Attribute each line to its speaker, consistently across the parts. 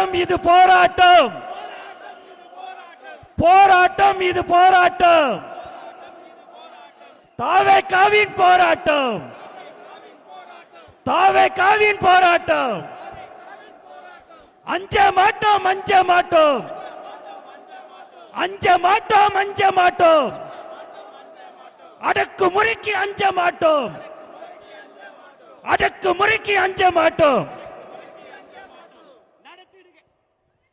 Speaker 1: போராட்டம் இது போராட்டம், போராட்டம் இது போராட்டம், தாவேகாவின் போராட்டம், தாவேகாவின் போராட்டம். அஞ்ச மாட்டோம், அஞ்ச மாட்டோம், அஞ்ச மாட்டோம், அஞ்ச மாட்டோம், அடக்குமுறைக்கு அஞ்ச மாட்டோம், அடக்குமுறைக்கு அஞ்ச மாட்டோம்.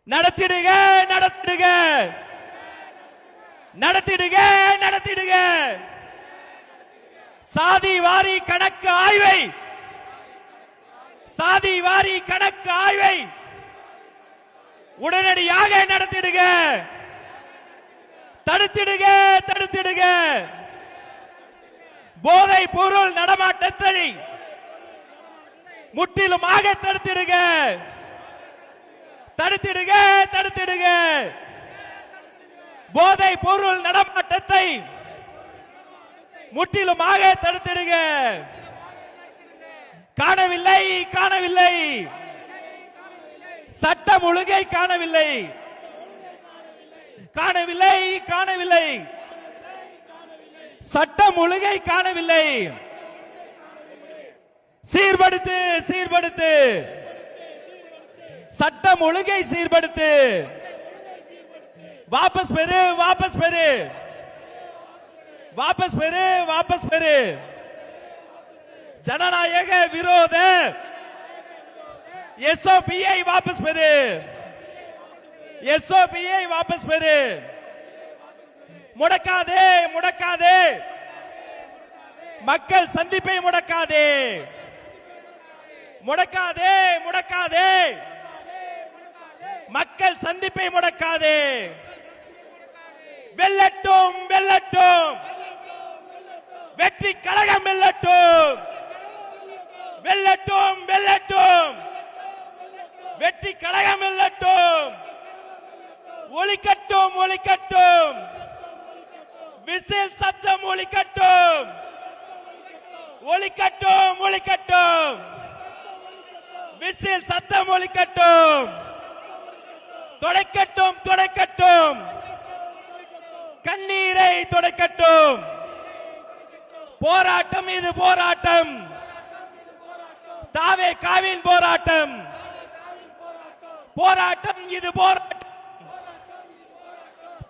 Speaker 2: நடத்திடுக நடத்திடுக நடத்திடுக நடத்திடுக. சாதி வாரி கணக்கு ஆய்வை, சாதி வாரி கணக்கு ஆய்வை உடனடியாக நடத்திடுக, தடுத்திடுக தடுத்திடுக. போதை பொருள் நடமாட்டத்தை முற்றிலுமாக தடுத்திடுக, தடுத்திடுக தடுத்திடுக. போதை பொருள் நடமாட்டத்தை முற்றிலுமாக தடுத்திடுக. காணவில்லை காணவில்லை, சட்டம் ஒழுங்கை காணவில்லை, காணவில்லை காணவில்லை, சட்டம் ஒழுங்கை காணவில்லை. சீர்படுத்து சீர்படுத்து, சட்டம் ஒழுங்கை சீர்படுத்து. வாபஸ் பெறு வாபஸ் பெறு, வாபஸ் பெறு வாபஸ் பெறு. ஜனநாயக விரோத எஸ்ஓபியை வாபஸ் பெறு, எஸ்ஓபியை வாபஸ் பெறு. முடக்காதே முடக்காதே, மக்கள் சந்திப்பை முடக்காதே, முடக்காதே முடக்காதே, மக்கள் சந்திப்பை முடக்காதே. வெல்லட்டும் வெல்லட்டும், வெற்றி கழகம் வெல்லட்டும், வெல்லட்டும் வெல்லட்டும், வெற்றி கழகம் வெல்லட்டும். ஒலிக்கட்டும் ஒலிக்கட்டும், விசில் சத்தம் ஒலிக்கட்டும், ஒலிக்கட்டும் ஒலிக்கட்டும், விசில் சத்தம் ஒலிக்கட்டும். துடைக்கட்டும் துடைக்கட்டும், கண்ணீரை துடைக்கட்டும். போராட்டம் இது போராட்டம், தாவேகாவின் போராட்டம், போராட்டம் இது போராட்டம்,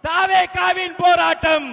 Speaker 2: தாவேகாவின் போராட்டம்.